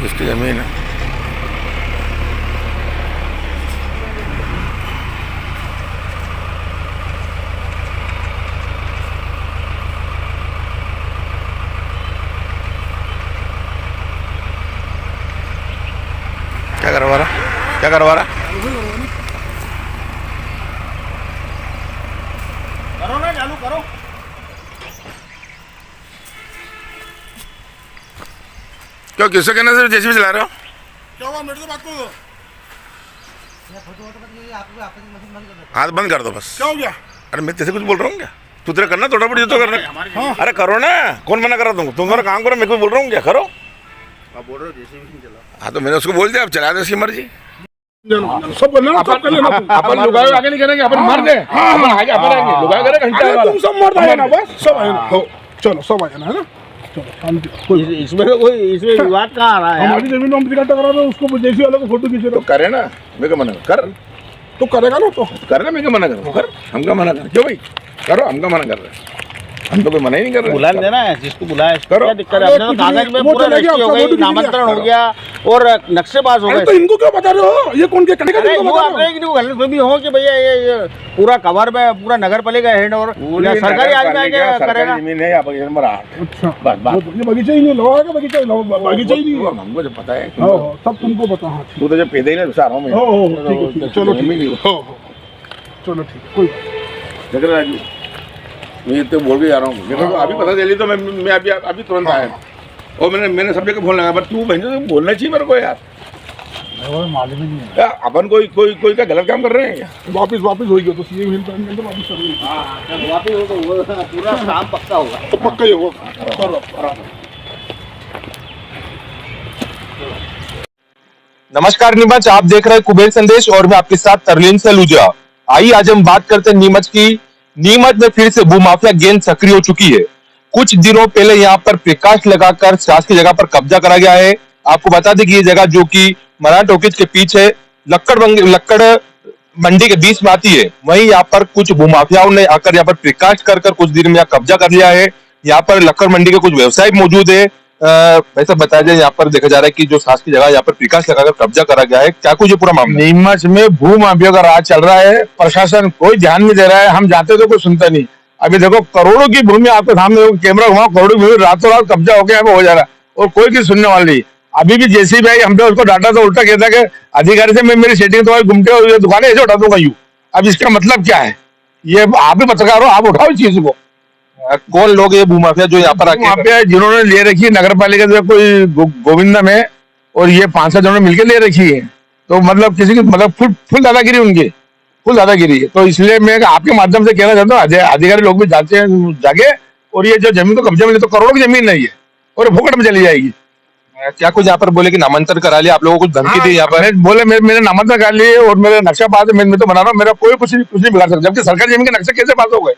इसकी ज़मीन है। क्या करवा रहा, क्या करवा रहा? करो ना, चालू करो। क्यों, किससे कहने से जेसीबी चला रहे हो? क्या हुआ, मेरे से बात करो। हाथ बंद कर दो बस। क्या हो गया? अरे मैं तेरे कुछ बोल रहा हूँ क्या? तू तेरा करना, थोड़ा बहुत तो करना। हाँ। अरे करो ना, कौन मना कर रहा तुमको? तुम तुम्हारा काम करो, मैं कुछ बोल रहा हूँ क्या? करो। आप बोल रहे हो जेसीबी नहीं चला। हाँ तो मैंने उसको बोल दिया, अब चला दे, उसकी मर्जी। सब कर लेना, सब कर लेना। अपन लुगाई आगे नहीं करेंगे, अपन मार दे। अपन आगे अपन आएंगे, लुगाई करे घंटा अरे तुम सब मर्द आए ना, बस सब आए ना। हो, चलो सब आए ना, है ना? चलो शांति। इसमें विवाद कहाँ आ रहा है? हमारी जमीन में हम इकट्ठा करा रहे हैं, उसको जेसीबी वाले को फोटो खींचे तो करे ना, मैं क्या मना कर? तो करेगा ना, तो कर ना, मैं क्या मना कर? कर, हम क्या मना कर? क्यों भाई? करो, हम क्या मना कर रहे हैं? हम तो कोई मना ही नहीं कर रहे। बुला देना है जिसको बुलाया, करो। क्या दिक्कत है? अपने तो कागज में वो पूरा चला गया, रजिस्ट्री हो आपका गई, वोट गिर नामांतरण गया। हो गया और नक्शेबाज हो अरे गए। तो इनको क्यों बता रहे हो? ये कौन के कनेक्ट अरे इनको वो बता आप रहे हो? नहीं गलत भी हो कि भैया ये पूरा कवर में पूरा नगर पालिका हेड और या सरकारी आदमी आके करेगा। जमीन है यहाँ पर नंबर 8। अच्छा, बस बात। ये बगीचा ही नहीं लगा का, बगीचा ही बगीचा ही नहीं है। हमको जो पता है, हाँ हाँ, सब तुमको पता। हाँ तू तो जब पैदा ही नहीं घुसा रहा हूँ मैं। हो, ठीक है, चलो ठीक है। हो, चलो ठीक है, कोई बात नहीं। जगह राजू, मैं तो बोल के जा रहा हूँ, मेरे को अभी पता चली तो मैं अभी तुरंत आया। और मैंने सब जगह फोन लगाया, पर तू बहन तो बोलना चाहिए मेरे को यार। मालूम ही नहीं है। क्या अपन कोई क्या गलत काम कर रहे हैं क्या? वापिस हो गया तो सीएम हिल पर तो वापिस कर देंगे। हाँ, वापिस हो तो वो पूरा काम पक्का होगा। तो पक्का ही होगा। करो आराम। नमस्कार नीमच, आप देख रहे हैं कुबेर संदेश और मैं आपके साथ तरलीन सलूजा। आइए आज हम बात करते हैं नीमच की। नीमच में फिर से भूमाफिया गैंग सक्रिय हो चुकी है। कुछ दिनों पहले यहाँ पर प्रकाश लगाकर शासकीय जगह पर कब्जा करा गया है। आपको बता दें कि ये जगह जो कि मराठा टॉकीज के पीछे लक्कड़ मंडी के बीच में आती है, वहीं यहाँ पर कुछ भूमाफियाओं ने आकर यहाँ पर प्रकाश कर कुछ दिन में यहाँ कब्जा कर लिया है। यहाँ पर लक्कड़ मंडी के कुछ व्यवसायी मौजूद है। वैसा बताया जाए, यहाँ पर देखा जा रहा है कि जो शासकीय जगह यहाँ पर प्रकाश लगाकर कब्जा करा गया है। क्या कुछ ये पूरा मामला? नीमच में भू माफिया का राज चल रहा है, प्रशासन कोई ध्यान नहीं दे रहा है। हम जाते तो कोई सुनता नहीं। अभी देखो करोड़ों की भूमि आपके सामने, कैमरा घुमाओ, करोड़ों की भूमि रातों रात कब्जा होकर यहाँ पे हो जा रहा है और कोई की सुनने वाली नहीं। अभी भी जेसीबी आई, हमने उसको डांटा तो उल्टा कहता कि अधिकारी से मैं मेरी सेटिंग तो घूमते हो दुकानें ऐसे उठा दूंगा यूं। अब इसका मतलब क्या है? ये आप भी पत्रकार हो, आप उठाओ इस चीज को। कौन लोग ये भूमाफिया जो यहाँ पर आके माफिया जिन्होंने ले रखी है नगर पालिका से, कोई गोविंदम है और ये 5-7 जनों ने मिलकर ले रखी है। तो मतलब किसी की मतलब फुल दादागिरी उनकी, फुल दादागिरी है। तो इसलिए मैं आपके माध्यम से कहना चाहता हूँ, अधिकारी लोग भी जागे और ये जो जमीन को कब्जे में ले, तो करोड़ों की जमीन नहीं है और फुकट में चली जाएगी। क्या कुछ यहाँ पर बोले कि नामांतरण करा लिया, आप लोगों को कुछ धमकी दी यहाँ पर? बोले मैंने नामांतरण कर लिए और मेरे नक्शा पास है, मैं तो बना रहा हूँ, मेरा कोई कुछ नहीं बिगाड़ सकता। जबकि सरकारी जमीन के नक्शे कैसे पास हो गए,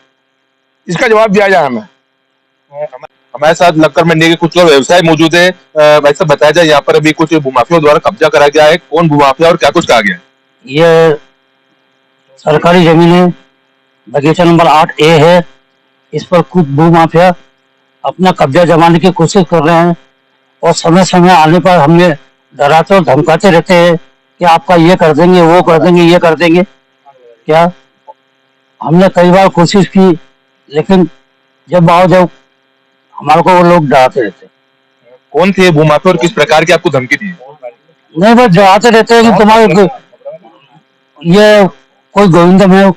इसका जवाब दिया जाए हमें। हमारे साथ लक्कड़ मंडी के कुछ लोग व्यवसाय मौजूद है। वैसे बताया जाए, यहाँ पर अभी कुछ भूमाफियों द्वारा कब्जा करा गया है। कौन भूमाफिया और क्या कुछ कहा गया? ये सरकारी जमीन है, बगीचा नंबर 8A है। इस पर कुछ भूमाफिया अपना कब्जा जमाने की कोशिश कर रहे हैं और समय समय आने पर हमें डराते और धमकाते रहते हैं कि आपका ये कर देंगे, वो कर देंगे, ये कर देंगे। क्या हमने कई बार कोशिश की, लेकिन जब हमारे को वो लोग डराते रहते हैं। कौन थे भूमाफिया और किस प्रकार की आपको धमकी दी? नहीं, बस डराते रहते हैं कि तुम्हारे ये कोई गोविंदम है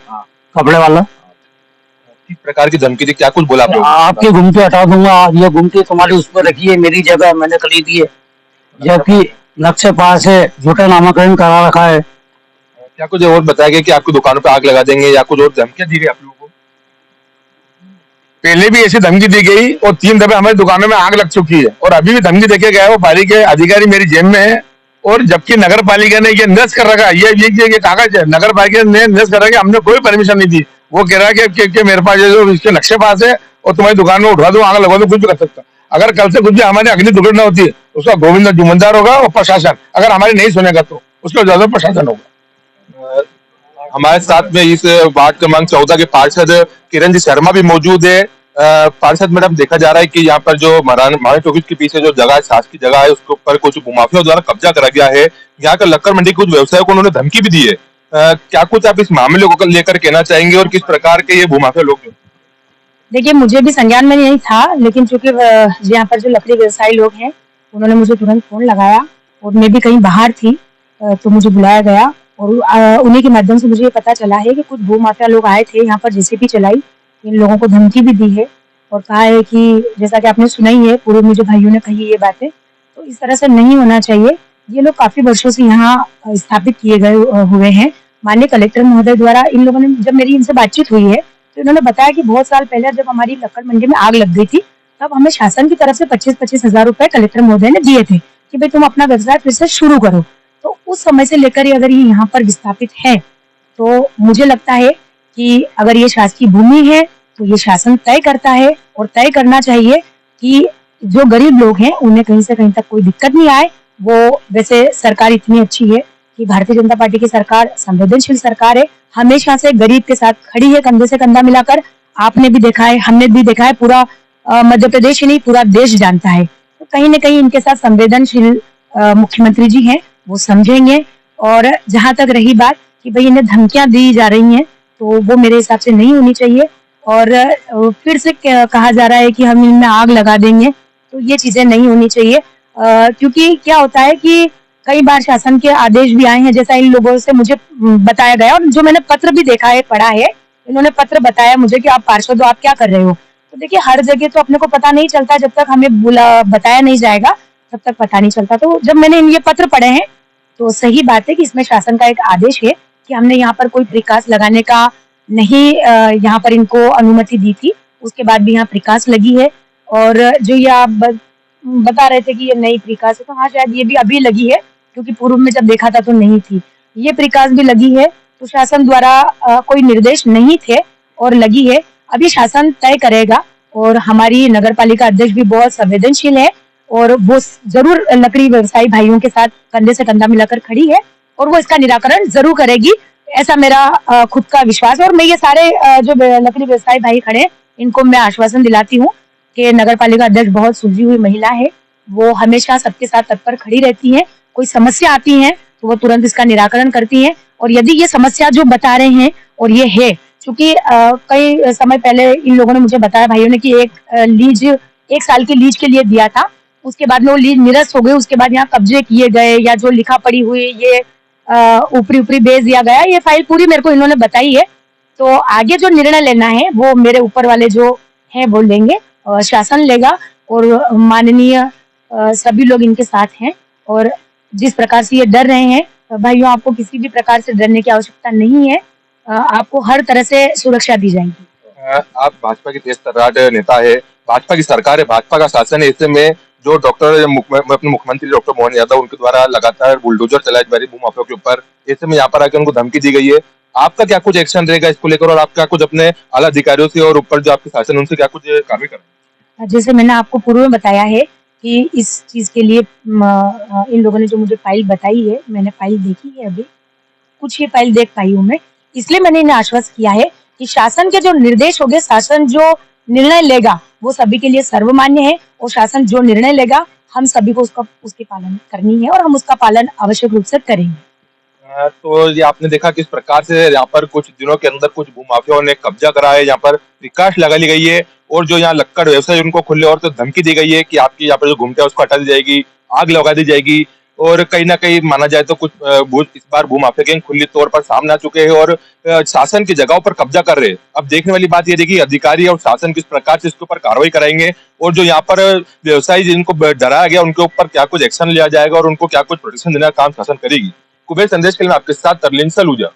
कपड़े वाला, किस प्रकार की धमकी दी? क्या कुछ बोला आपको? आपकी गुमटी हटा दूंगा, ये गुमटी तुम्हारी उस पर रखी है, मेरी जगह मैंने खरीदी है, जबकि नक्शे पास है, झूठा नामाकरण करा रखा है। क्या कुछ और बताया गया कि आपकी दुकानों पे आग लगा देंगे या कुछ और धमकियां दी गई आप लोगों को? पहले भी ऐसी धमकी दी गई और 3 दफे हमारी दुकानों में आग लग चुकी है और अभी भी धमकी देके गया वो पालिका के अधिकारी मेरी जेब में है। और जबकि नगर पालिका ने ये निरस्त कर रखा है, ये कागज है, नगर पालिका ने निरस्त कर रखा है, हमने कोई परमिशन नहीं दी। वो कह रहा है कि मेरे पास जो इसके नक्शे पास है और तुम्हारी दुकान में उठा दो, आग लगा दो, कुछ भी कर सकता। अगर कल से कुछ भी हमारी अग्नि दुर्घटना होती है, उसका गोविंद जुम्मेदार होगा और प्रशासन अगर हमारी नहीं सुनेगा तो उसका ज्यादा प्रशासन होगा। हमारे साथ में इस वार्ड क्रमांक 14 के पार्षद किरण जी शर्मा भी मौजूद है। पार्षद मैडम, देखा जा रहा है कि यहाँ पर जो महारानी टॉकीज के पीछे जो जगह है, शासकीय जगह है, उसके ऊपर कुछ भूमाफियाओं द्वारा कब्जा करा गया है। यहाँ का लक्कर मंडी के कुछ व्यवसायियों को उन्होंने धमकी भी दी है। क्या कुछ आप इस मामले को लेकर कहना चाहेंगे और किस प्रकार के ये भूमाफिया लोग हैं? देखिए, मुझे भी संज्ञान में नहीं था, लेकिन चूंकि यहाँ पर जो लकड़ी व्यवसायी लोग हैं उन्होंने मुझे तुरंत फोन लगाया और मैं भी कहीं बाहर थी, तो मुझे बुलाया गया और उन्हीं के माध्यम से मुझे ये पता चला है कि कुछ भूमाफिया लोग आए थे यहाँ पर, जेसीबी चलाई, इन लोगों को धमकी भी दी है और कहा है कि जैसा कि आपने सुना ही है, पूर्व में जो भाइयों ने कही ये बातें, तो इस तरह से नहीं होना चाहिए। ये लोग काफी वर्षों से यहाँ स्थापित किए गए हुए हैं। माननीय कलेक्टर महोदय द्वारा इन लोगों ने, जब मेरी इनसे बातचीत हुई है तो इन्होंने बताया कि बहुत साल पहले जब हमारी लक्कड़ मंडी में आग लग गई थी, तब हमें शासन की तरफ से 25-25 हजार रुपए कलेक्टर महोदय ने दिए थे कि भाई तुम अपना व्यवसाय फिर से शुरू करो। तो उस समय से लेकर अगर ये यहाँ पर विस्थापित है, तो मुझे लगता है कि अगर ये शासकीय भूमि है तो ये शासन तय करता है और तय करना चाहिए कि जो गरीब लोग हैं उन्हें कहीं से कहीं तक कोई दिक्कत नहीं आए। वो वैसे सरकार इतनी अच्छी है कि भारतीय जनता पार्टी की सरकार संवेदनशील सरकार है, हमेशा से गरीब के साथ खड़ी है, कंधे से कंधा मिलाकर। आपने भी देखा है, हमने भी देखा है, पूरा मध्य प्रदेश ही नहीं पूरा देश जानता है। तो कहीं न कहीं इनके साथ संवेदनशील मुख्यमंत्री जी हैं, वो समझेंगे। और जहां तक रही बात कि भाई इन्हें धमकियां दी जा रही हैं, तो वो मेरे हिसाब से नहीं होनी चाहिए। और फिर से कहा जा रहा है कि हम इनमें आग लगा देंगे, तो ये चीजें नहीं होनी चाहिए। क्योंकि क्या होता है कि कई बार शासन के आदेश भी आए हैं, जैसा इन लोगों से मुझे बताया गया, और जो मैंने पत्र भी देखा है, पढ़ा है, इन्होंने पत्र बताया मुझे कि आप पार्षद हो, आप क्या कर रहे हो। तो देखिए, हर जगह तो अपने को पता नहीं चलता, जब तक हमें बताया नहीं जाएगा तब तक पता नहीं चलता। तो जब मैंने ये पत्र पढ़े हैं तो सही बात है कि इसमें शासन का एक आदेश है कि हमने यहाँ पर कोई प्रकाश लगाने का नहीं यहाँ पर इनको अनुमति दी थी, उसके बाद भी यहाँ प्रकाश लगी है। और जो ये आप बता रहे थे कि ये नई प्रकाश है, तो हाँ, शायद ये भी अभी लगी है, क्योंकि पूर्व में जब देखा था तो नहीं थी। ये प्रकाश भी लगी है, तो शासन द्वारा कोई निर्देश नहीं थे और लगी है। अभी शासन तय करेगा और हमारी नगर पालिका अध्यक्ष भी बहुत संवेदनशील है और वो जरूर लकड़ी व्यवसायी भाइयों के साथ कंधे से कंधा मिलाकर खड़ी है और वो इसका निराकरण जरूर करेगी, ऐसा मेरा खुद का विश्वास है। और मैं ये सारे जो लकड़ी व्यवसायी भाई खड़े हैं, इनको मैं आश्वासन दिलाती हूँ कि नगर पालिका अध्यक्ष बहुत सुलझी हुई महिला है, वो हमेशा सबके साथ तत्पर खड़ी रहती है। कोई समस्या आती है तो वो तुरंत इसका निराकरण करती है। और यदि ये समस्या जो बता रहे हैं और ये है, क्योंकि कई समय पहले इन लोगों ने मुझे बताया, भाइयों ने, कि एक साल की लीज के लिए दिया था, उसके बाद में वो लीज निरस्त हो गई, उसके बाद यहाँ कब्जे किए गए या जो लिखा पड़ी हुई ये ऊपरी बेच दिया गया। ये फाइल पूरी मेरे को इन्होंने बताई है। तो आगे जो निर्णय लेना है वो मेरे ऊपर वाले जो है वो लेंगे, शासन लेगा और माननीय सभी लोग इनके साथ हैं। और जिस प्रकार से ये डर रहे हैं भाइयों, आपको किसी भी प्रकार से डरने की आवश्यकता नहीं है, आपको हर तरह से सुरक्षा दी जाएगी। आप भाजपा की तेज तर्राट नेता है, भाजपा की सरकार है, भाजपा का शासन है, ऐसे में जो अपने मुख्यमंत्री डॉक्टर मोहन यादव, उनके द्वारा लगातार बुलडोजर चलाए जा रही भूमाफियों के ऊपर, ऐसे में यहाँ पर आकर उनको धमकी दी गई है। आपका क्या कुछ एक्शन रहेगा इसको लेकर और आप क्या कुछ अपने आला अधिकारियों से और ऊपर जो आपके शासन उनसे क्या कुछ कार्रवाई करेंगे? जैसे मैंने आपको पूर्व में बताया है कि इस चीज के लिए इन लोगों ने जो मुझे फाइल बताई है, मैंने फाइल देखी है, अभी कुछ ही फाइल देख पाई हूँ मैं, इसलिए मैंने इन्हें आश्वस्त किया है कि शासन के जो निर्देश होंगे, शासन जो निर्णय लेगा वो सभी के लिए सर्वमान्य है और शासन जो निर्णय लेगा हम सभी को उसके पालन करनी है और हम उसका पालन आवश्यक रूप से करेंगे। तो ये आपने देखा किस प्रकार से यहाँ पर कुछ दिनों के अंदर कुछ भूमाफियाओं ने कब्जा करा है, यहाँ पर प्रकाश लगा ली गई है और जो यहाँ लक्कड़ व्यवसाय उनको खुले और तो धमकी दी गई है कि आपकी यहाँ पर जो घूमते हैं उसको हटा दी जाएगी, आग लगा दी जाएगी। और कहीं ना कहीं माना जाए तो कुछ इस बार भूमाफिया गैंग खुली तौर पर सामने आ चुके हैं और शासन की जगहों पर कब्जा कर रहे हैं। अब देखने वाली बात ये देखिए अधिकारी और शासन किस प्रकार से इसके ऊपर कार्रवाई कराएंगे और जो यहाँ पर व्यवसायी जिनको डराया गया उनके ऊपर क्या कुछ एक्शन लिया जाएगा और उनको क्या कुछ प्रोटेक्शन देने का काम शासन करेगी। कुबेर संदेश के लिए आपके साथ तरलीन सलूजा।